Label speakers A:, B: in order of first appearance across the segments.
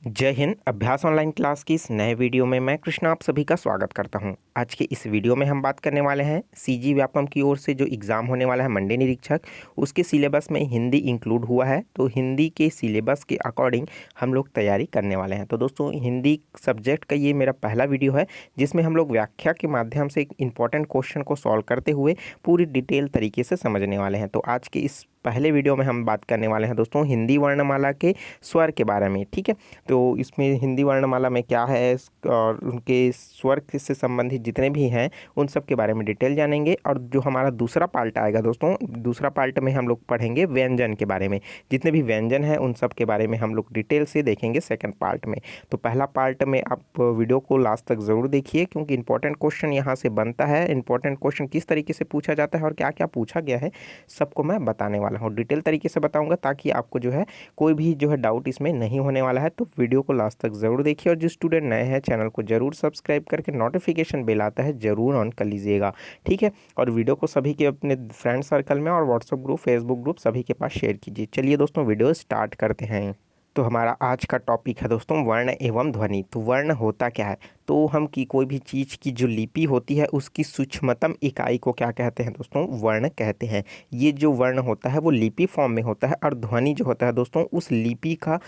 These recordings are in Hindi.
A: जय हिंद। अभ्यास ऑनलाइन क्लास की इस नए वीडियो में मैं कृष्णा आप सभी का स्वागत करता हूं। आज के इस वीडियो में हम बात करने वाले हैं सीजी व्यापम की ओर से जो एग्ज़ाम होने वाला है मंडी निरीक्षक, उसके सिलेबस में हिंदी इंक्लूड हुआ है। तो हिंदी के सिलेबस के अकॉर्डिंग हम लोग तैयारी करने वाले हैं। तो दोस्तों, हिंदी सब्जेक्ट का ये मेरा पहला वीडियो है जिसमें हम लोग व्याख्या के माध्यम से एक इंपॉर्टेंट क्वेश्चन को सॉल्व करते हुए पूरी डिटेल तरीके से समझने वाले हैं। तो आज के इस पहले वीडियो में हम बात करने वाले हैं दोस्तों हिंदी वर्णमाला के स्वर के बारे में। ठीक है, तो इसमें हिंदी वर्णमाला में क्या है और उनके स्वर से संबंधित जितने भी हैं उन सब के बारे में डिटेल जानेंगे। और जो हमारा दूसरा पार्ट आएगा दोस्तों, दूसरा पार्ट में हम लोग पढ़ेंगे व्यंजन के बारे में। जितने भी व्यंजन हैं उन सब के बारे में हम लोग डिटेल से देखेंगे सेकंड पार्ट में। तो पहला पार्ट में आप वीडियो को लास्ट तक ज़रूर देखिए, क्योंकि इंपॉर्टेंट क्वेश्चन यहाँ से बनता है। इंपॉर्टेंट क्वेश्चन किस तरीके से पूछा जाता है और क्या क्या पूछा गया है सबको मैं बताने वाला हूँ, डिटेल तरीके से बताऊँगा, ताकि आपको जो है कोई भी जो है डाउट इसमें नहीं होने वाला है। तो वीडियो को लास्ट तक ज़रूर देखिए, और जो स्टूडेंट नए हैं चैनल को जरूर सब्सक्राइब करके नोटिफिकेशन बेल आता है ज़रूर ऑन कर लीजिएगा। ठीक है, और वीडियो को सभी के अपने फ्रेंड सर्कल में और व्हाट्सएप ग्रुप, फेसबुक ग्रुप सभी के पास शेयर कीजिए। चलिए दोस्तों, वीडियो स्टार्ट करते हैं। तो हमारा आज का टॉपिक है दोस्तों वर्ण एवं ध्वनि। तो वर्ण होता क्या है? तो हम की कोई भी चीज़ की जो लिपि होती है उसकी सूक्ष्मतम इकाई को क्या कहते हैं दोस्तों? वर्ण कहते हैं। ये जो वर्ण होता है वो लिपि फॉर्म में होता है, और ध्वनि जो होता है दोस्तों उस लिपि का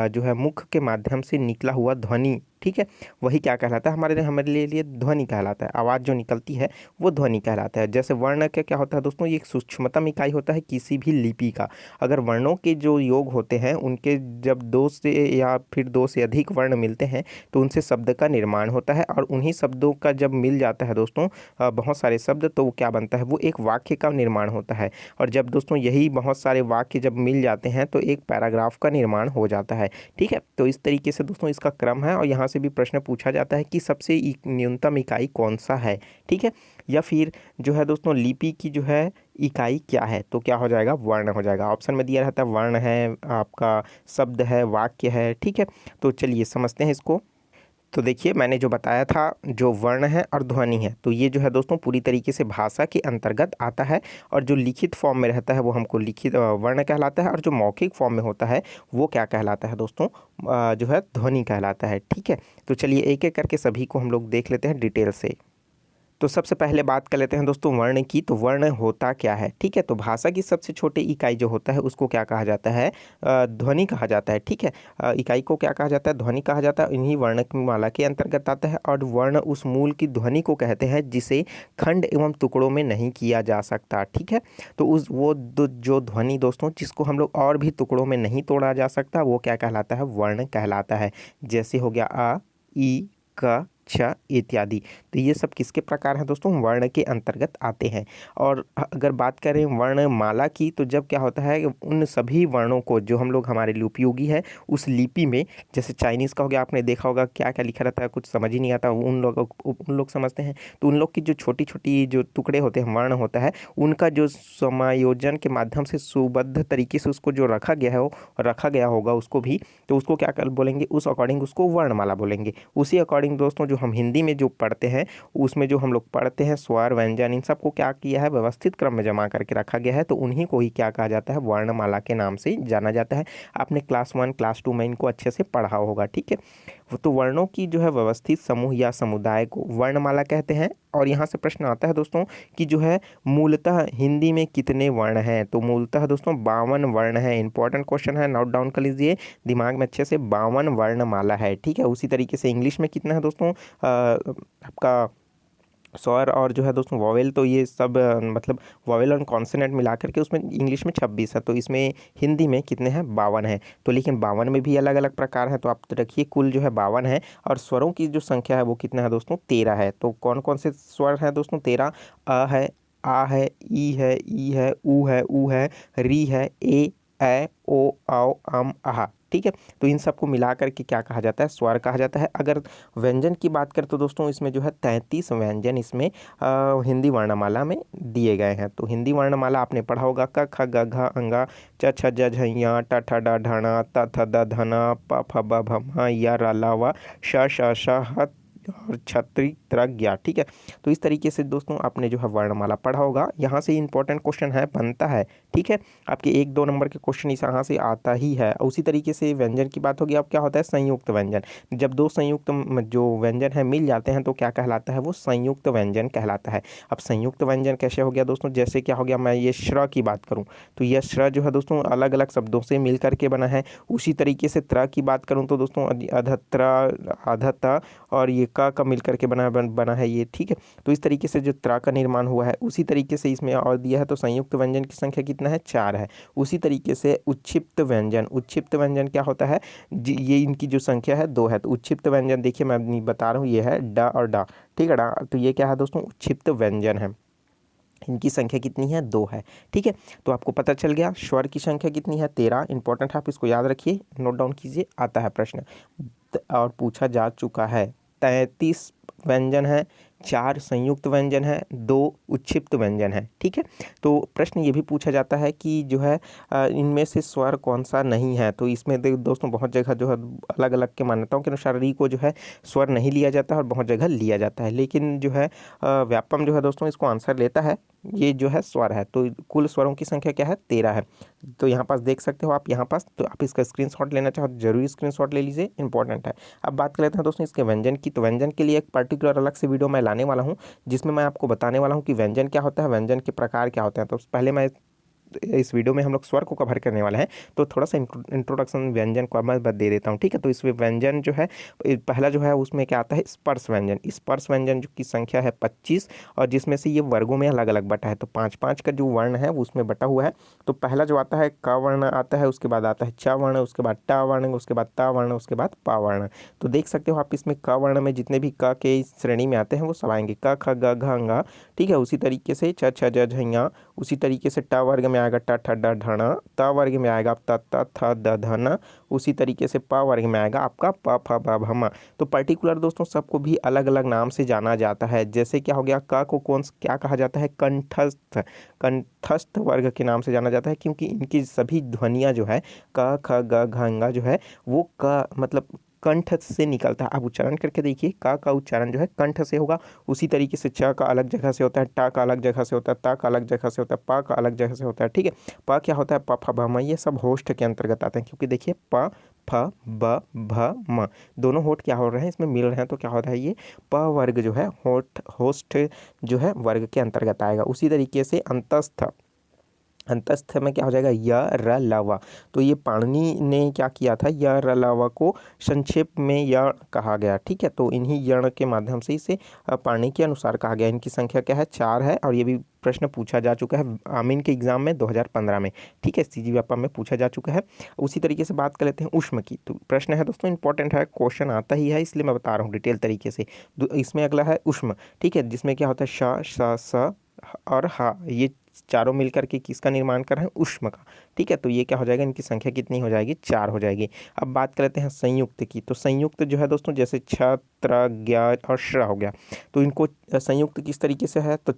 A: जो है मुख के माध्यम से निकला हुआ ध्वनि। ठीक है, वही क्या कहलाता है? हमारे लिए ध्वनि कहलाता है। आवाज़ जो निकलती है वो ध्वनि कहलाता है। जैसे वर्ण का क्या होता है दोस्तों, ये एक सूक्ष्मतम इकाई होता है किसी भी लिपि का। अगर वर्णों के जो योग होते हैं उनके जब दो से या फिर दो से अधिक वर्ण मिलते हैं तो उनसे शब्द का निर्माण होता है, और उन्हीं शब्दों का जब मिल जाता है दोस्तों बहुत सारे शब्द, तो वो क्या बनता है? वो एक वाक्य का निर्माण होता है। और जब दोस्तों यही बहुत सारे वाक्य जब मिल जाते हैं तो एक पैराग्राफ का निर्माण हो जाता है। ठीक है, तो इस तरीके से दोस्तों इसका क्रम है। और यहाँ से भी प्रश्न पूछा जाता है कि सबसे न्यूनतम इकाई कौन सा है। ठीक है, या फिर जो है दोस्तों लिपि की जो है इकाई क्या है? तो क्या हो जाएगा? वर्ण हो जाएगा। ऑप्शन में दिया रहता है वर्ण है, आपका शब्द है, वाक्य है। ठीक है, तो चलिए समझते हैं इसको। तो देखिए, मैंने जो बताया था जो वर्ण है और ध्वनि है, तो ये जो है दोस्तों पूरी तरीके से भाषा के अंतर्गत आता है। और जो लिखित फॉर्म में रहता है वो हमको लिखित वर्ण कहलाता है, और जो मौखिक फॉर्म में होता है वो क्या कहलाता है दोस्तों? जो है ध्वनि कहलाता है। ठीक है, तो चलिए एक एक करके सभी को हम लोग देख लेते हैं डिटेल से। तो सबसे पहले बात कर लेते हैं दोस्तों वर्ण की। तो वर्ण होता क्या है? ठीक है, तो भाषा की सबसे छोटी इकाई जो होता है उसको क्या कहा जाता है? ध्वनि कहा जाता है। ठीक है, इकाई को क्या कहा जाता है? ध्वनि कहा जाता है। इन्हीं वर्णमाला के अंतर्गत आता है। और वर्ण उस मूल की ध्वनि को कहते हैं जिसे खंड एवं टुकड़ों में नहीं किया जा सकता। ठीक है, तो उस जो ध्वनि दोस्तों जिसको हम लोग और भी टुकड़ों में नहीं तोड़ा जा सकता वो क्या कहलाता है? वर्ण कहलाता है। जैसे हो गया अ, ई, क, छ इत्यादि। तो ये सब किसके प्रकार हैं दोस्तों? वर्ण के अंतर्गत आते हैं। और अगर बात करें वर्णमाला की, तो जब क्या होता है उन सभी वर्णों को जो हम लोग हमारे लिए उपयोगी है उस लिपि में, जैसे चाइनीज़ का हो गया, आपने देखा होगा क्या क्या लिखा रहता है, कुछ समझ ही नहीं आता, उन लोग समझते हैं। तो उन लोग की जो छोटी छोटी जो टुकड़े होते हैं, वर्ण होता है, उनका जो समायोजन के माध्यम से सुबद्ध तरीके से उसको जो रखा गया है वो रखा गया होगा उसको भी, तो उसको क्या कर बोलेंगे? उस अकॉर्डिंग उसको वर्णमाला बोलेंगे। उसी अकॉर्डिंग दोस्तों जो हम हिंदी में जो पढ़ते हैं उसमें जो हम लोग पढ़ते हैं स्वर, व्यंजन, इन सबको क्या किया है? व्यवस्थित क्रम में जमा करके रखा गया है। तो उन्हीं को ही क्या कहा जाता है? वर्णमाला के नाम से जाना जाता है। आपने क्लास 1 क्लास 2 में इनको अच्छे से पढ़ा होगा। ठीक है, तो वर्णों की जो है व्यवस्थित समूह या समुदाय को वर्णमाला कहते हैं। और यहाँ से प्रश्न आता है दोस्तों कि जो है मूलतः हिंदी में कितने वर्ण हैं? तो मूलतः दोस्तों 52 वर्ण है। इंपॉर्टेंट क्वेश्चन है, नोट डाउन कर लीजिए दिमाग में अच्छे से। 52 वर्णमाला है। ठीक है, उसी तरीके से इंग्लिश में कितना है दोस्तों? आपका स्वर और जो है दोस्तों वॉवेल, तो ये सब मतलब वॉवेल और कॉन्सोनेंट मिला करके उसमें इंग्लिश में 26 है। तो इसमें हिंदी में कितने हैं? 52 है। तो लेकिन 52 में भी अलग अलग प्रकार हैं, तो आप रखिए कुल जो है 52 है। और स्वरों की जो संख्या है वो कितना है दोस्तों? 13 है। तो कौन कौन से स्वर हैं दोस्तों? 13। अ है, आ है, ई है, ऊ है, री है, ए ओ औ अम आहा। ठीक है, तो इन सबको मिला करके क्या कहा जाता है? स्वर कहा जाता है। अगर व्यंजन की बात करें तो दोस्तों इसमें जो है 33 व्यंजन इसमें हिंदी वर्णमाला में दिए गए हैं। तो हिंदी वर्णमाला आपने पढ़ा होगा क ख ग घ अंगा च छ ज झ ञ ट ठ ड ढ त थ द ध न प फ ब भ म य र ल व श श ह और छत्री त्रज्ञा। ठीक है, तो इस तरीके से दोस्तों आपने जो है वर्णमाला पढ़ा होगा। यहाँ से इंपॉर्टेंट क्वेश्चन है बनता है। ठीक है। आपके 1-2 नंबर के क्वेश्चन इस यहाँ से आता ही है। उसी तरीके से व्यंजन की बात होगी, अब क्या होता है संयुक्त व्यंजन। जब दो संयुक्त जो व्यंजन है मिल जाते हैं तो क्या कहलाता है, वो संयुक्त व्यंजन कहलाता है। अब संयुक्त व्यंजन कैसे हो गया दोस्तों, जैसे क्या हो गया, मैं ये श्र की बात करूँ तो यह श्र जो है दोस्तों अलग अलग शब्दों से मिल करके बना है। उसी तरीके से त्र की बात करूँ तो दोस्तों अधत्र, अधता और ये का मिल करके बना है ये, ठीक है। तो इस तरीके से जो त्र का निर्माण हुआ है, उसी तरीके से इसमें और दिया है तो संयुक्त व्यंजन की संख्या कितना है, 4 है। उसी तरीके से उच्छिप्त व्यंजन, उच्छिप्त व्यंजन क्या होता है, ये इनकी जो संख्या है 2 है। तो उच्छिप्त व्यंजन देखिए मैं नहीं बता रहा हूँ, ये है ड और डा, ठीक है डा। तो ये क्या है दोस्तों, उच्छिप्त व्यंजन है। इनकी संख्या कितनी है, 2 है, ठीक है। तो आपको पता चल गया स्वर की संख्या कितनी है, 13। इंपॉर्टेंट है, आप इसको याद रखिए, नोट डाउन कीजिए, आता है प्रश्न और पूछा जा चुका है। 33 व्यंजन है, 4 संयुक्त व्यंजन है, 2 उच्छिप्त व्यंजन है, ठीक है। तो प्रश्न ये भी पूछा जाता है कि जो है इनमें से स्वर कौन सा नहीं है। तो इसमें दोस्तों बहुत जगह जो है अलग अलग के मान्यताओं के अनुसार री को जो है स्वर नहीं लिया जाता है और बहुत जगह लिया जाता है, लेकिन जो है व्यापम जो है दोस्तों इसको आंसर लेता है, ये जो है स्वर है। तो कुल स्वरों की संख्या क्या है, 13 है। तो यहाँ पास देख सकते हो आप, यहाँ पास तो आप इसका स्क्रीनशॉट लेना चाहो तो जरूरी स्क्रीनशॉट ले लीजिए, इंपॉर्टेंट है। अब बात कर लेते हैं दोस्तों इसके व्यंजन की। तो व्यंजन के लिए एक पर्टिकुलर अलग से वीडियो मैं लाने वाला हूँ, जिसमें मैं आपको बताने वाला हूँ कि व्यंजन क्या होता है, व्यंजन के प्रकार क्या होते हैं। तो पहले मैं इस वीडियो में हम लोग स्वर को कवर करने वाला है, तो थोड़ा सा इंट्रोडक्शन व्यंजन को मैं दे देता हूँ, ठीक है। तो इसमें व्यंजन जो है पहला जो है उसमें क्या आता है, स्पर्श व्यंजन। स्पर्श व्यंजन जो की संख्या है 25 और जिसमें से ये वर्गों में अलग अलग बटा है। तो 5-5 का जो वर्ण है वो उसमें बटा हुआ है। तो पहला जो आता है क वर्ण आता है, उसके बाद आता है च वर्ण, उसके बाद ट वर्ण, उसके बाद ता वर्ण, उसके बाद पा वर्ण। तो देख सकते हो आप इसमें क वर्ण में जितने भी क के इस श्रेणी में आते हैं वो सब आएंगे, क ख ग घ ङ, ठीक है। उसी तरीके से छ छ ज झ ञ, उसी तरीके से ट वर्ग में आएगा ट ठ ड ढ ण, त वर्ग में आएगा त त थ द ध न, उसी तरीके से प वर्ग में आएगा आपका प फ ब भ म। तो पर्टिकुलर दोस्तों सबको भी अलग अलग नाम से जाना जाता है। जैसे क्या हो गया, क को कौन क्या कहा जाता है, कंठस्थ, कंठस्थ वर्ग के नाम से जाना जाता है, क्योंकि इनकी सभी ध्वनियाँ जो है क ख ग घ ङ जो है वो क मतलब कंठ से निकलता है। आप उच्चारण करके देखिए, का उच्चारण जो है कंठ से होगा। उसी तरीके से च का अलग जगह से होता है, टा का अलग जगह से होता है, ता का अलग जगह से होता है, पा का अलग जगह से होता है, ठीक है। प क्या होता है, प फ ब म, ये सब होस्ट के अंतर्गत आते हैं, क्योंकि देखिए प फ ब भ म दोनों होठ क्या हो रहे हैं, इसमें मिल रहे हैं। तो क्या होता है, ये प वर्ग जो है होस्ट जो है वर्ग के अंतर्गत आएगा। उसी तरीके से अंतस्थ, अंतस्थ में क्या हो जाएगा, य र ल व। तो ये पाणिनि ने क्या किया था, य र ल व को संक्षेप में य कहा गया, ठीक है। तो इन्हीं यण के माध्यम से इसे पाणिनि के अनुसार कहा गया। इनकी संख्या क्या है, 4 है और ये भी प्रश्न पूछा जा चुका है आमीन के एग्जाम में 2015 में, ठीक है। सीजी व्यापम में पूछा जा चुका है। उसी तरीके से बात कर लेते हैं उष्म की। तो प्रश्न है दोस्तों इंपॉर्टेंट है, क्वेश्चन आता ही है इसलिए मैं बता रहा हूँ डिटेल तरीके से। इसमें अगला है उष्म, ठीक है, जिसमें क्या होता है श स और हा, ये चारों मिलकर के किसका निर्माण कर रहे हैं, उष्म का, ठीक है। तो ये क्या हो जाएगा, इनकी संख्या कितनी हो जाएगी, 4 हो जाएगी। अब बात कर लेते हैं संयुक्त की। तो संयुक्त जो है दोस्तों जैसे छ त्र ज्ञ और श्र हो गया, तो इनको संयुक्त किस तरीके से है, तो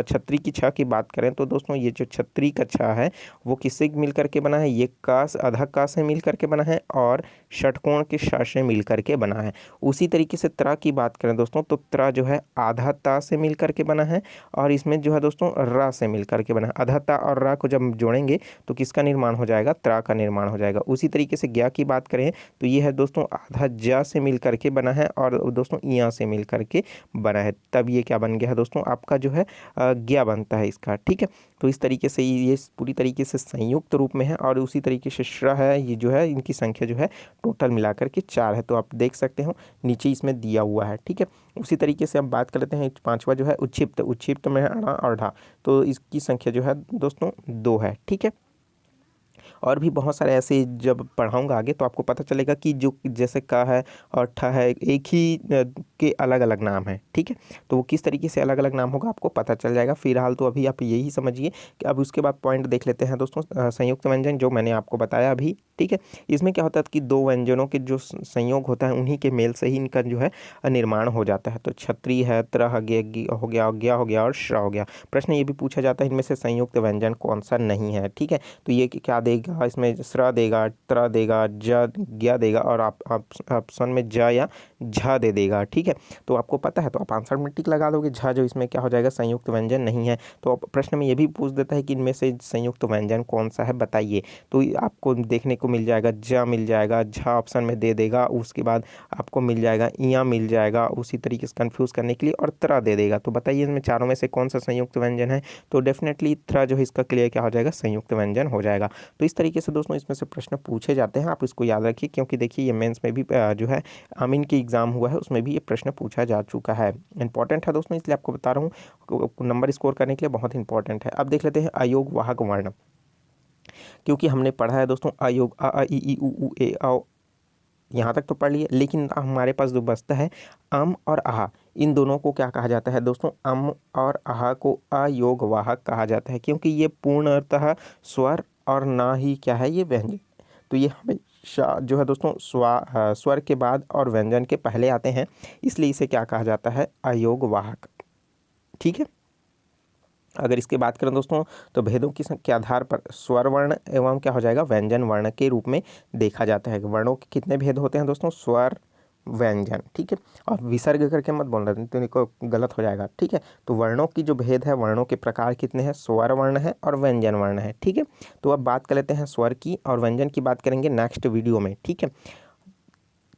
A: छत्री की छ की बात करें तो दोस्तों ये जो छत्री का छ है वो किससे मिल करके बना है, ये का अधा का से मिल करके बना है और षटकोण के श से मिल करके बना है। उसी तरीके से त्र की बात करें दोस्तों तो त्र जो है आधा ता से मिल करके बना है और इसमें जो है दोस्तों र से मिल करके बना है। आधा ता और र को जब जोड़ेंगे तो किसका निर्माण हो जाएगा, त्र का निर्माण हो जाएगा। उसी तरीके से ज्ञ की बात करें तो ये है दोस्तों आधा ज से मिल करके बना है और दोस्तों इ से मिल करके बना है, तब ये क्या बन गया है दोस्तों, आपका जो है ज्ञ बनता है इसका, ठीक है। तो इस तरीके से ये पूरी तरीके से संयुक्त रूप में है। और उसी तरीके से श्र है, ये जो है इनकी संख्या जो है टोटल मिलाकर के 4 है। तो आप देख सकते हो नीचे इसमें दिया हुआ है, ठीक है। उसी तरीके से हम बात कर लेते हैं पांचवा जो है उच्छिप्त। उच्छिप्त में है अणा और ढा, तो इसकी संख्या जो है दोस्तों 2 है, ठीक है। और भी बहुत सारे ऐसे जब पढ़ाऊंगा आगे तो आपको पता चलेगा कि जो जैसे का है और ठ है एक ही के अलग अलग नाम है, ठीक है। तो वो किस तरीके से अलग अलग नाम होगा आपको पता चल जाएगा। फिलहाल तो अभी आप यही समझिए कि अब उसके बाद पॉइंट देख लेते हैं दोस्तों संयुक्त व्यंजन जो मैंने आपको बताया अभी, ठीक है। इसमें क्या होता है कि 2 व्यंजनों के जो संयोग होता है उन्हीं के मेल से ही इनका जो है निर्माण हो जाता है। तो छत्री है, त्र हो गया, ज्ञ हो गया और श्र हो गया। प्रश्न ये भी पूछा जाता है इनमें से संयुक्त व्यंजन कौन सा नहीं है, ठीक है। तो ये क्या देगा देगा, इसमें स्र देगा, त्र देगा, ज ज्ञ देगा और आप ऑप्शन में ज या झ दे देगा। ठीक है, तो आपको पता है तो आप आंसर में टिक लगा दोगे। झ जो इसमें क्या हो जाएगा, संयुक्त व्यंजन नहीं है। तो प्रश्न में ये भी पूछ देता है कि इनमें से संयुक्त व्यंजन कौन सा है बताइए, तो आपको देखने को मिल जाएगा ज मिल जाएगा, झ ऑप्शन में दे देगा, उसके बाद आपको मिल जाएगा इया मिल जाएगा, उसी तरीके से कंफ्यूज करने के लिए, और त्र दे देगा। तो बताइए इसमें चारों में से कौन सा संयुक्त व्यंजन है, तो डेफिनेटली त्र जो है इसका क्लियर क्या हो जाएगा, संयुक्त व्यंजन हो जाएगा। तो इस तरीके से दोस्तों इसमें से प्रश्न पूछे जाते हैं, आप इसको याद रखिए, क्योंकि देखिए ये मेंस में भी जो है आमीन के एग्जाम हुआ है उसमें भी ये प्रश्न पूछा जा चुका है। इंपॉर्टेंट है दोस्तों, इसलिए आपको बता रहा हूँ, नंबर स्कोर करने के लिए बहुत इंपॉर्टेंट है। अब देख लेते हैं अयोग वाहक वर्ण, क्योंकि हमने पढ़ा है दोस्तों अयोग अ इ ई उ ए औ, यहाँ तक तो पढ़ लिए, लेकिन हमारे पास जो बचता है अम और आह, इन दोनों को क्या कहा जाता है दोस्तों, अम और आह को अयोग वाहक कहा जाता है, क्योंकि ये पूर्णतः स्वर और ना ही क्या है ये व्यंजन। तो ये हमेशा जो है दोस्तों स्वर के बाद और व्यंजन के पहले आते हैं, इसलिए इसे क्या कहा जाता है, अयोग वाहक। ठीक है, अगर इसकी बात करें दोस्तों तो भेदों के आधार पर स्वर वर्ण एवं क्या हो जाएगा, व्यंजन वर्ण के रूप में देखा जाता है। वर्णों के कितने भेद होते हैं दोस्तों, स्वर व्यंजन। ठीक है, और विसर्ग करके मत बोलना, तो इनको गलत हो जाएगा। ठीक है, तो वर्णों की जो भेद है, वर्णों के प्रकार कितने हैं, स्वर वर्ण है और व्यंजन वर्ण है। ठीक है, तो अब बात कर लेते हैं स्वर की, और व्यंजन की बात करेंगे नेक्स्ट वीडियो में। ठीक है,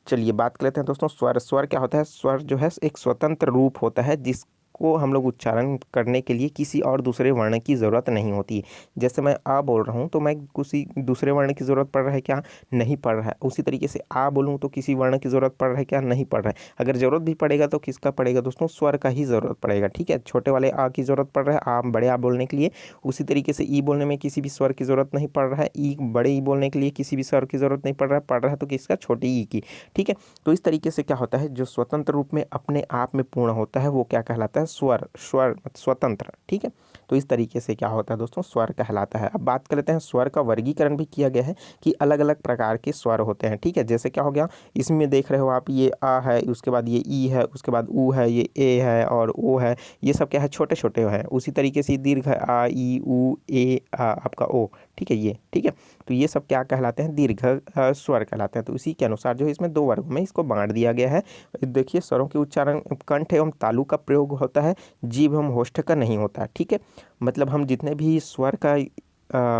A: चलिए बात कर लेते हैं दोस्तों स्वर। स्वर क्या होता है, स्वर जो है एक स्वतंत्र रूप होता है जिसको हम लोग उच्चारण करने के लिए किसी और दूसरे वर्ण की ज़रूरत नहीं होती है। जैसे मैं आ बोल रहा हूँ तो मैं किसी दूसरे वर्ण की ज़रूरत पड़ रहा है क्या, नहीं पड़ रहा है। उसी तरीके से आ बोलूँ तो किसी वर्ण की ज़रूरत पड़ रहा है क्या, नहीं पड़ रहा है। अगर ज़रूरत भी पड़ेगा तो किसका पड़ेगा दोस्तों, स्वर का ही ज़रूरत पड़ेगा। ठीक है, छोटे वाले आ की ज़रूरत पड़ रहा है, आ बड़े आ बोलने के लिए। उसी तरीके से ई बोलने में किसी भी स्वर की ज़रूरत नहीं पड़ रहा है, ई बड़े ई बोलने के लिए किसी भी स्वर की ज़रूरत नहीं पड़ रहा है तो किसका, छोटे ई की। ठीक है, तो इस तरीके से क्या होता है, जो स्वतंत्र रूप में अपने आप में पूर्ण होता है वो क्या कहलाता है, स्वर। स्वर स्वतंत्र। ठीक है, तो इस तरीके से क्या होता है दोस्तों, स्वर कहलाता है। अब बात कर लेते हैं स्वर का वर्गीकरण भी किया गया है कि अलग अलग प्रकार के स्वर होते हैं। ठीक है, जैसे क्या हो गया, इसमें देख रहे हो आप, ये आ है, उसके बाद ये ई है, उसके बाद ऊ है, ये ए है और ओ है, ये सब क्या है, छोटे छोटे हैं। उसी तरीके से दीर्घ है, आ ई ऊ ए आपका ओ। ठीक है, ये ठीक है, तो ये सब क्या कहलाते हैं, दीर्घ स्वर कहलाते हैं। तो इसी के अनुसार जो है इसमें दो वर्गों में इसको बांट दिया गया है। देखिए स्वरों के उच्चारण कंठ एवं तालु का प्रयोग होता है, जीभ एवं होष्ठ का नहीं होता। ठीक है, मतलब हम जितने भी स्वर का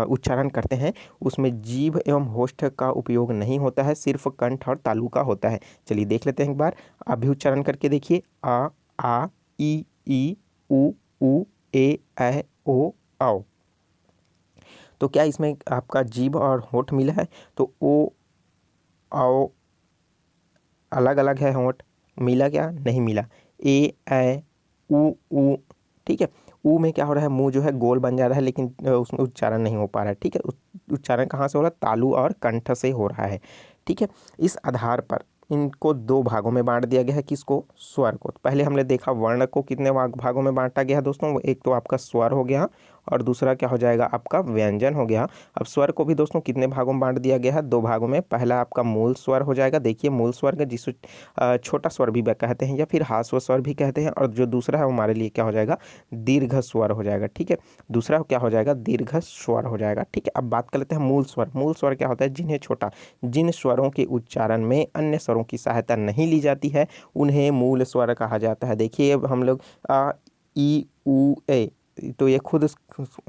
A: उच्चारण करते हैं उसमें जीभ एवं होष्ठ का उपयोग नहीं होता है, सिर्फ कंठ और तालु का होता है। चलिए देख लेते हैं एक बार, आप भी उच्चारण करके देखिए, आ ई उ ए ओ औ। तो क्या इसमें आपका जीभ और होठ मिला है, तो ओ औ अलग अलग है, होठ मिला क्या, नहीं मिला। ए ऊ। ठीक है, ऊ में क्या हो रहा है, मुंह जो है गोल बन जा रहा है, लेकिन उसमें उच्चारण नहीं हो पा रहा है। ठीक है, उच्चारण कहाँ से हो रहा है, तालु और कंठ से हो रहा है। ठीक है, इस आधार पर इनको दो भागों में बांट दिया गया है, किसको, स्वर को। तो पहले हमने देखा वर्ण को कितने भागों में बांटा गया है दोस्तों, एक तो आपका स्वर हो गया और दूसरा क्या हो जाएगा, आपका व्यंजन हो गया। अब स्वर को भी दोस्तों कितने भागों में बांट दिया गया है, दो भागों में। पहला आपका मूल स्वर हो जाएगा, देखिए मूल स्वर का जिस छोटा स्वर भी कहते हैं या फिर हास्व स्वर भी कहते हैं, और जो दूसरा है हमारे लिए क्या हो जाएगा, दीर्घ स्वर हो जाएगा। ठीक है, दूसरा क्या हो जाएगा, दीर्घ स्वर हो जाएगा। ठीक है, अब बात कर लेते हैं मूल स्वर। मूल स्वर क्या होता है, जिन्हें छोटा, जिन स्वरों के उच्चारण में अन्य स्वरों की सहायता नहीं ली जाती है उन्हें मूल स्वर कहा जाता है। देखिए अब हम लोग आ ई ऊ ए, तो ये खुद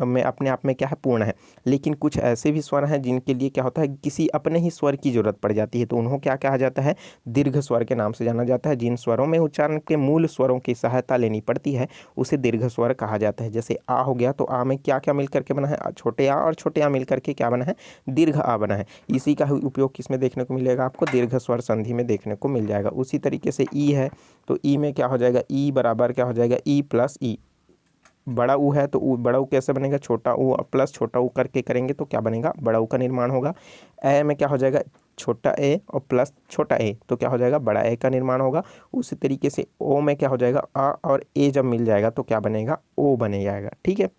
A: में अपने आप में क्या है, पूर्ण है। लेकिन कुछ ऐसे भी स्वर हैं जिनके लिए क्या होता है, किसी अपने ही स्वर की जरूरत पड़ जाती है, तो उन्हें क्या कहा जाता है, दीर्घ स्वर के नाम से जाना जाता है। जिन स्वरों में उच्चारण के मूल स्वरों की सहायता लेनी पड़ती है उसे दीर्घ स्वर कहा जाता है। जैसे आ हो गया, तो आ में क्या क्या मिल करके बना है, छोटे आ और छोटे आ मिल करके क्या बना है, दीर्घ आ बना है। इसी का उपयोग किस में देखने को मिलेगा, आपको दीर्घ स्वर संधि में देखने को मिल जाएगा। उसी तरीके से ई है, तो ई में क्या हो जाएगा, ई बराबर क्या हो जाएगा, ई प्लस ई। बड़ा ऊ है तो बड़ा ऊ कैसे बनेगा, छोटा ऊ प्लस छोटा ऊ करके करेंगे तो क्या बनेगा, बड़ा ऊ का निर्माण होगा। ए में क्या हो जाएगा, छोटा ए और प्लस छोटा ए, तो क्या हो जाएगा, बड़ा ए का निर्माण होगा। उसी तरीके से ओ में क्या हो जाएगा, अ और ए जब मिल जाएगा तो क्या बनेगा, ओ बने जाएगा। ठीक है,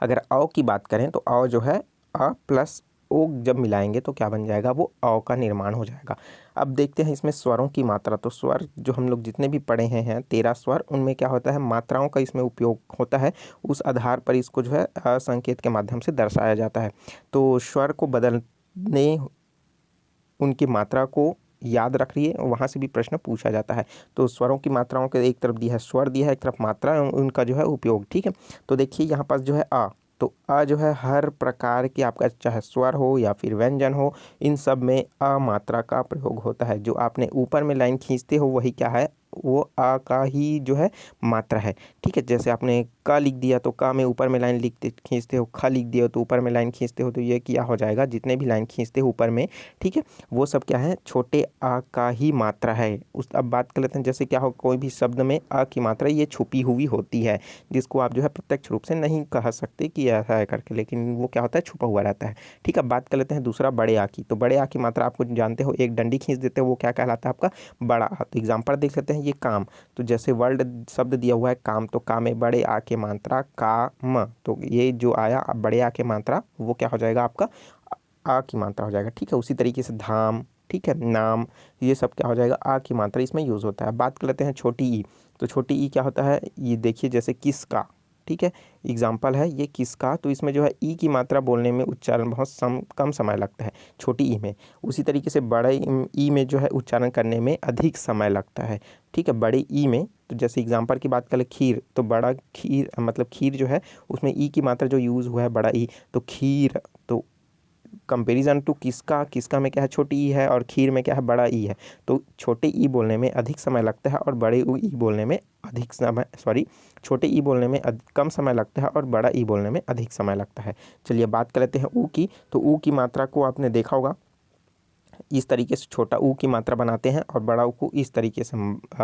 A: अगर औ की बात करें तो औ जो है अ प्लस ओ जब मिलाएंगे तो क्या बन जाएगा, वो अ का निर्माण हो जाएगा। अब देखते हैं इसमें स्वरों की मात्रा। तो स्वर जो हम लोग जितने भी पढ़े हैं 13 स्वर, उनमें क्या होता है, मात्राओं का इसमें उपयोग होता है। उस आधार पर इसको जो है संकेत के माध्यम से दर्शाया जाता है। तो स्वर को बदलने, उनकी मात्रा को याद रख लिए, वहाँ से भी प्रश्न पूछा जाता है। तो स्वरों की मात्राओं के एक तरफ दिया है स्वर, दिया है एक तरफ मात्रा, उनका जो है उपयोग। ठीक है, तो देखिए यहाँ पास जो है अ, तो अ जो है हर प्रकार के आपका चाहे स्वर हो या फिर व्यंजन हो, इन सब में अ मात्रा का प्रयोग होता है। जो आपने ऊपर में लाइन खींचते हो वही क्या है, वो अ का ही जो है मात्रा है। ठीक है, जैसे आपने क लिख दिया तो क में ऊपर में लाइन लिखते खींचते हो, ख लिख दिया तो ऊपर में लाइन खींचते हो, तो ये क्या हो जाएगा, जितने भी लाइन खींचते हो ऊपर में, ठीक है, वो सब क्या है, छोटे आ का ही मात्रा है। उस अब बात कर लेते हैं, जैसे क्या हो, कोई भी शब्द में आ की मात्रा ये छुपी हुई होती है, जिसको आप जो है प्रत्यक्ष रूप से नहीं कह सकते कि ऐसा है करके, लेकिन वो क्या होता है, छुपा हुआ रहता है। ठीक है, अब बात कर लेते हैं दूसरा बड़े आ की। तो बड़े आ की मात्रा आपको जानते हो, एक डंडी खींच देते हो वो क्या कहलाता है, आपका बड़ा आ। तो एग्जाम्पल देख लेते हैं, ये काम, तो जैसे वर्ड शब्द दिया हुआ है काम, तो का में बड़े आ के मात्रा का म, तो ये जो आया बड़े आ के मात्रा वो क्या हो जाएगा, आपका आ की मात्रा हो जाएगा। ठीक है, उसी तरीके से धाम, ठीक है, नाम, ये सब क्या हो जाएगा, आ की मात्रा इसमें यूज़ होता है। बात कर लेते हैं छोटी ई। तो छोटी ई क्या होता है, ये देखिए जैसे किसका, ठीक है, एग्जाम्पल है ये किसका, तो इसमें जो है ई की मात्रा बोलने में उच्चारण बहुत कम समय लगता है छोटी ई में। उसी तरीके से बड़े ई में जो है उच्चारण करने में अधिक समय लगता है। ठीक है, बड़े ई में, तो जैसे एग्जाम्पल की बात करें खीर, तो बड़ा खीर मतलब खीर जो है उसमें ई की मात्रा जो यूज़ हुआ है बड़ा ई, तो खीर, तो कंपेरिजन टू किसका, किसका में क्या है, छोटी ई है, और खीर में क्या है, बड़ा ई है। तो छोटे ई बोलने में अधिक समय लगता है और बड़े ई बोलने में अधिक समय, सॉरी, छोटे ई बोलने में कम समय लगता है और बड़ा ई बोलने में अधिक समय लगता है। चलिए बात कर लेते हैं ऊ की। तो ऊ की मात्रा को आपने देखा होगा, इस तरीके से छोटा ऊ की मात्रा बनाते हैं और बड़ा ऊ को इस तरीके से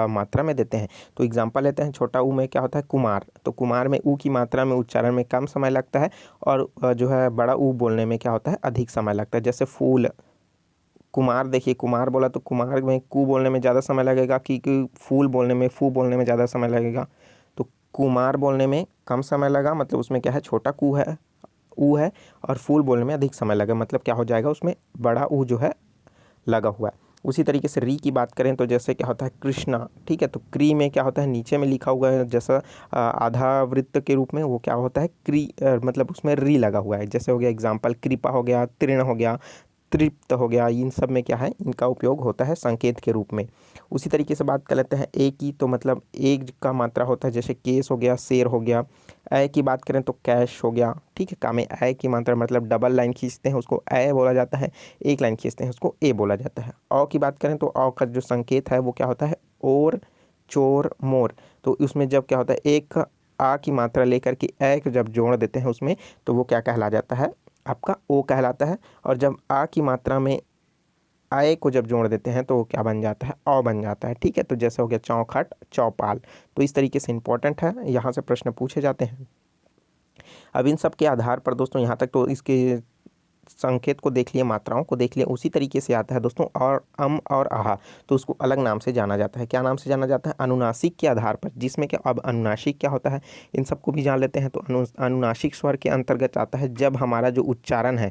A: मात्रा में देते हैं। तो एग्जांपल लेते हैं, छोटा ऊ में क्या होता है, कुमार, तो कुमार में ऊ की मात्रा में उच्चारण में कम समय लगता है और जो है बड़ा ऊ बोलने में क्या होता है, अधिक समय लगता है। जैसे फूल, कुमार, देखिए कुमार बोला तो कुमार में कू बोलने में ज़्यादा समय लगेगा कि फूल बोलने में, फू बोलने में ज़्यादा समय लगेगा। तो कुमार बोलने में कम समय लगा, मतलब उसमें क्या है, छोटा कू है, ऊ है, और फूल बोलने में अधिक समय लगा, मतलब क्या हो जाएगा, उसमें बड़ा ऊ जो है लगा हुआ है। उसी तरीके से री की बात करें तो जैसे क्या होता है कृष्णा, ठीक है, तो क्री में क्या होता है, नीचे में लिखा हुआ है जैसा आधा वृत्त के रूप में, वो क्या होता है, क्री मतलब उसमें री लगा हुआ है। जैसे हो गया एग्जाम्पल, कृपा हो गया, तृण हो गया, तृप्त हो गया, इन सब में क्या है, इनका उपयोग होता है संकेत के रूप में। उसी तरीके से बात कर लेते हैं ए की। तो मतलब एक का मात्रा होता है, जैसे केस हो गया, शेर हो गया। ए की बात करें तो कैश हो गया। ठीक है, का में ए की मात्रा मतलब डबल लाइन खींचते हैं उसको ए बोला जाता है, एक लाइन खींचते हैं उसको ए बोला जाता है। औ की बात करें तो औ का जो संकेत है वो क्या होता है, और, चोर, मोर। तो उसमें जब क्या होता है, एक आ की मात्रा लेकर के ए को जब जोड़ देते हैं उसमें, तो वो क्या कहला जाता है, आपका ओ कहलाता है। और जब आ की मात्रा में आए को जब जोड़ देते हैं तो वो क्या बन जाता है, औ बन जाता है। ठीक है, तो जैसे हो गया चौखट, चौपाल। तो इस तरीके से इंपॉर्टेंट है, यहाँ से प्रश्न पूछे जाते हैं। अब इन सब के आधार पर दोस्तों, यहाँ तक तो इसके संकेत को देख लिए, मात्राओं को देख लिए। उसी तरीके से आता है दोस्तों और अम और आहा, तो उसको अलग नाम से जाना जाता है। क्या नाम से जाना जाता है, अनुनासिक के आधार पर, जिसमें क्या, अब अनुनासिक क्या होता है, इन सबको भी जान लेते हैं। तो अनुनासिक स्वर के अंतर्गत आता है जब हमारा जो उच्चारण है,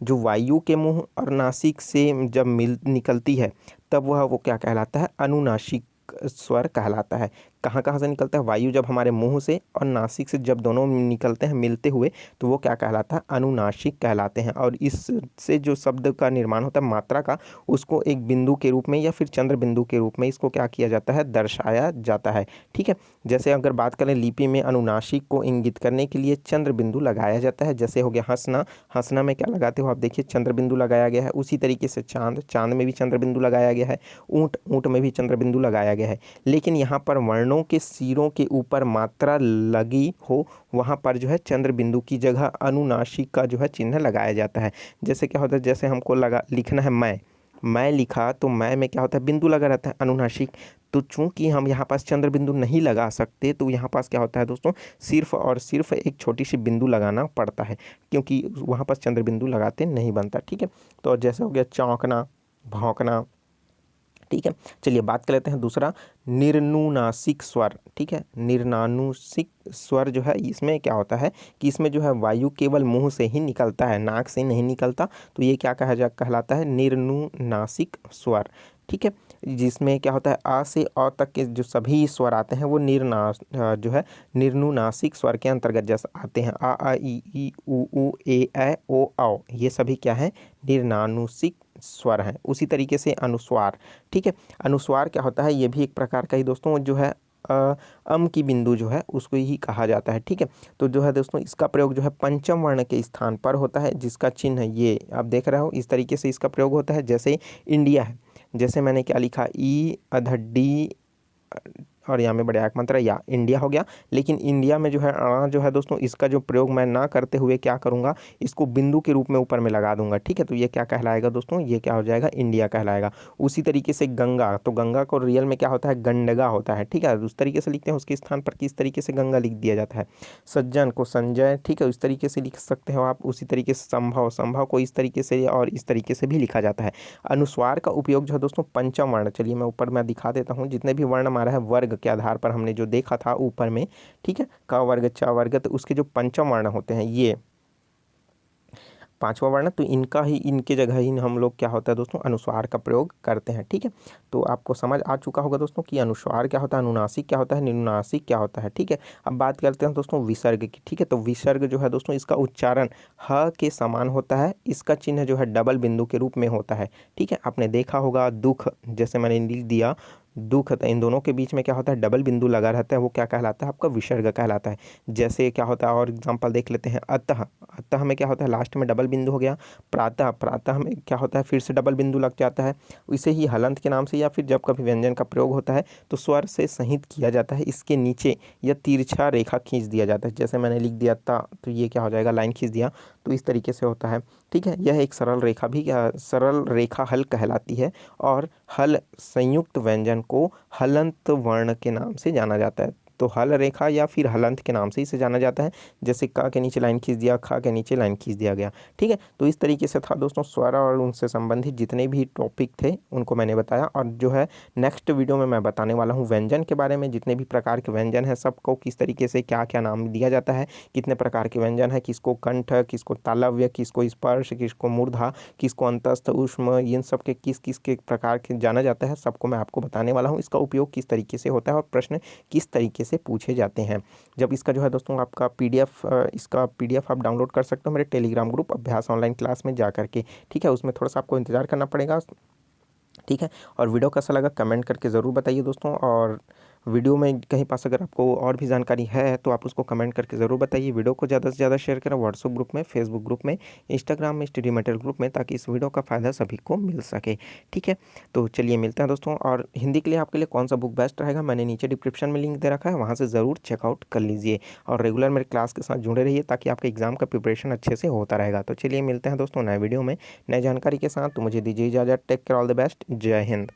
A: जो वायु के मुंह और नासिक से जब मिल निकलती है, तब वह वो क्या कहलाता है, अनुनासिक स्वर कहलाता है। कहाँ कहाँ से निकलता है, वायु जब हमारे मुंह से और नासिक से जब दोनों निकलते हैं मिलते हुए, तो वो क्या कहलाता है, अनुनासिक कहलाते हैं। और इससे जो शब्द का निर्माण होता है मात्रा का, उसको एक बिंदु के रूप में या फिर चंद्र बिंदु के रूप में इसको क्या किया जाता है, दर्शाया जाता है। ठीक है, जैसे अगर बात करें लिपि में, अनुनासिक को इंगित करने के लिए चंद्र बिंदु लगाया जाता है। जैसे हो गया हंसना, हंसना में क्या लगाते हो आप, देखिए चंद्र बिंदु लगाया गया है। उसी तरीके से चांद, चांद में भी चंद्र बिंदु लगाया गया है। ऊंट, ऊंट में भी चंद्र बिंदु लगाया गया है। लेकिन यहाँ पर वर्णों के सिरों के ऊपर मात्रा लगी हो, वहाँ पर जो है चंद्र बिंदु की जगह अनुनासिक का जो है चिन्ह लगाया जाता है। जैसे क्या होता है, जैसे हमको लगा लिखना है मैं लिखा, तो मैं में क्या होता है, बिंदु लगा रहता है, अनुनासिक। तो चूंकि हम यहाँ पास चंद्र बिंदु नहीं लगा सकते, तो यहाँ पास क्या होता है दोस्तों, सिर्फ और सिर्फ एक छोटी सी बिंदु लगाना पड़ता है, क्योंकि वहाँ पास चंद्र बिंदु लगाते नहीं बनता। ठीक है, तो जैसे हो गया चौंकना, भौंकना, ठीक है। चलिए बात कर लेते हैं दूसरा, निर्नुनासिक स्वर। ठीक है, निर्नानुसिक स्वर जो है इसमें क्या होता है कि इसमें जो है वायु केवल मुंह से ही निकलता है, नाक से नहीं निकलता, तो ये क्या कहलाता है, निर्नुनासिक स्वर। ठीक है, जिसमें क्या होता है आ से अ तक के जो सभी स्वर आते हैं वो जो है निर्नुनासिक स्वर के अंतर्गत जैसे आते हैं, आ ई उ ए ओ औ, ये सभी क्या है, निर्नानुसिक स्वर हैं। उसी तरीके से अनुस्वार। ठीक है, अनुस्वार क्या होता है, ये भी एक प्रकार का ही दोस्तों जो है अम की बिंदु जो है उसको ही कहा जाता है। ठीक है, तो जो है दोस्तों इसका प्रयोग जो है पंचम वर्ण के स्थान पर होता है, जिसका चिन्ह ये आप देख रहे हो, इस तरीके से इसका प्रयोग होता है। जैसे इंडिया है, जैसे मैंने क्या लिखा, ई अधड्डी और यहाँ में बड़े आंक मंत्र या इंडिया हो गया, लेकिन इंडिया में जो है जो है दोस्तों इसका जो प्रयोग मैं ना करते हुए क्या करूँगा, इसको बिंदु के रूप में ऊपर में लगा दूंगा। ठीक है, तो ये क्या कहलाएगा दोस्तों, ये क्या हो जाएगा, इंडिया कहलाएगा। उसी तरीके से गंगा, तो गंगा को रियल में क्या होता है, गंडगा होता है। ठीक है, उस तरीके से लिखते हैं, उसके स्थान पर किस तरीके से गंगा लिख दिया जाता है। सज्जन को संजय, ठीक है, उस तरीके से लिख सकते हो आप। उसी तरीके से संभव, संभव को इस तरीके से और इस तरीके से भी लिखा जाता है। अनुस्वार का उपयोग जो है दोस्तों पंचम वर्ण, चलिए मैं ऊपर मैं दिखा देता हूँ, जितने भी वर्ण हमारा है वर्ग के आधार पर हमने जो देखा था ऊपर में, ठीक है, क वर्ग च वर्ग, तो उसके जो पंचम वर्ण होते हैं ये पांचवा वर्ण, तो इनके जगह ही हम लोग क्या होता है दोस्तों, अनुस्वार का प्रयोग करते हैं। ठीक है, तो आपको समझ आ चुका होगा दोस्तों कि अनुस्वार क्या होता है, अनुनासिक क्या होता है, निर्नुनासिक क्या होता है। ठीक है, अब बात करते हैं दोस्तों विसर्ग की। ठीक है, तो विसर्ग जो है दोस्तों इसका उच्चारण ह के समान होता है, इसका चिन्ह जो है डबल बिंदु के रूप में होता है। ठीक है, आपने देखा होगा दुख, जैसे मैंने लिख दिया दुख, तो इन दोनों के बीच में क्या होता है, डबल बिंदु लगा रहता है, वो क्या कहलाता है, आपका विसर्ग कहलाता है। जैसे क्या होता है, और एग्जांपल देख लेते हैं, अतः, अतः में क्या होता है, लास्ट में डबल बिंदु हो गया। प्रातः, प्रातः में क्या होता है, फिर से डबल बिंदु लग जाता है। इसे ही हलंत के नाम से, या फिर जब कभी व्यंजन का प्रयोग होता है तो स्वर से संहित किया जाता है, इसके नीचे या तिरछा रेखा खींच दिया जाता है। जैसे मैंने लिख दिया ता, तो ये क्या हो जाएगा, लाइन खींच दिया, तो इस तरीके से होता है। ठीक है, यह एक सरल रेखा भी सरल रेखा हल कहलाती है, और हल संयुक्त व्यंजन को हलंत वर्ण के नाम से जाना जाता है। तो हल रेखा या फिर हलंत के नाम से इसे जाना जाता है। जैसे क के नीचे लाइन खींच दिया, ख के नीचे लाइन खींच दिया गया। ठीक है, तो इस तरीके से था दोस्तों स्वर और उनसे संबंधित जितने भी टॉपिक थे उनको मैंने बताया। और जो है नेक्स्ट वीडियो में मैं बताने वाला हूँ व्यंजन के बारे में, जितने भी प्रकार के व्यंजन हैं सबको किस तरीके से क्या क्या नाम दिया जाता है, कितने प्रकार के व्यंजन है, किसको कंठ, किसको तालव्य, किसको स्पर्श, किसको मूर्धा, किसको अंतस्थ, ऊष्म, इन सब के किस किस के प्रकार के जाना जाता है, सबको मैं आपको बताने वाला हूँ। इसका उपयोग किस तरीके से होता है और प्रश्न किस तरीके से पूछे जाते हैं। जब इसका जो है दोस्तों आपका इसका पीडीएफ आप डाउनलोड कर सकते हो मेरे टेलीग्राम ग्रुप अभ्यास ऑनलाइन क्लास में जा करके। ठीक है, उसमें थोड़ा सा आपको इंतजार करना पड़ेगा। ठीक है, और वीडियो कैसा लगा कमेंट करके ज़रूर बताइए दोस्तों। और वीडियो में कहीं पास अगर आपको और भी जानकारी है तो आप उसको कमेंट करके ज़रूर बताइए। वीडियो को ज़्यादा से ज़्यादा शेयर करें व्हाट्सएप ग्रुप में, फेसबुक ग्रुप में, इंस्टाग्राम में, स्टडी मटेरियल ग्रुप में, ताकि इस वीडियो का फ़ायदा सभी को मिल सके। ठीक है, तो चलिए मिलते हैं दोस्तों। और हिंदी के लिए आपके लिए कौन सा बुक बेस्ट रहेगा, मैंने नीचे डिस्क्रिप्शन में लिंक दे रखा है, वहाँ से ज़रूर चेकआउट कर लीजिए। और रेगुलर मेरे क्लास के साथ जुड़े रहिए ताकि आपका एग्जाम का प्रिपरेशन अच्छे से होता रहेगा। तो चलिए मिलते हैं दोस्तों नए वीडियो में नए जानकारी के साथ। तो मुझे दीजिए इजाज़त। Take care, all the best, जय हिंद।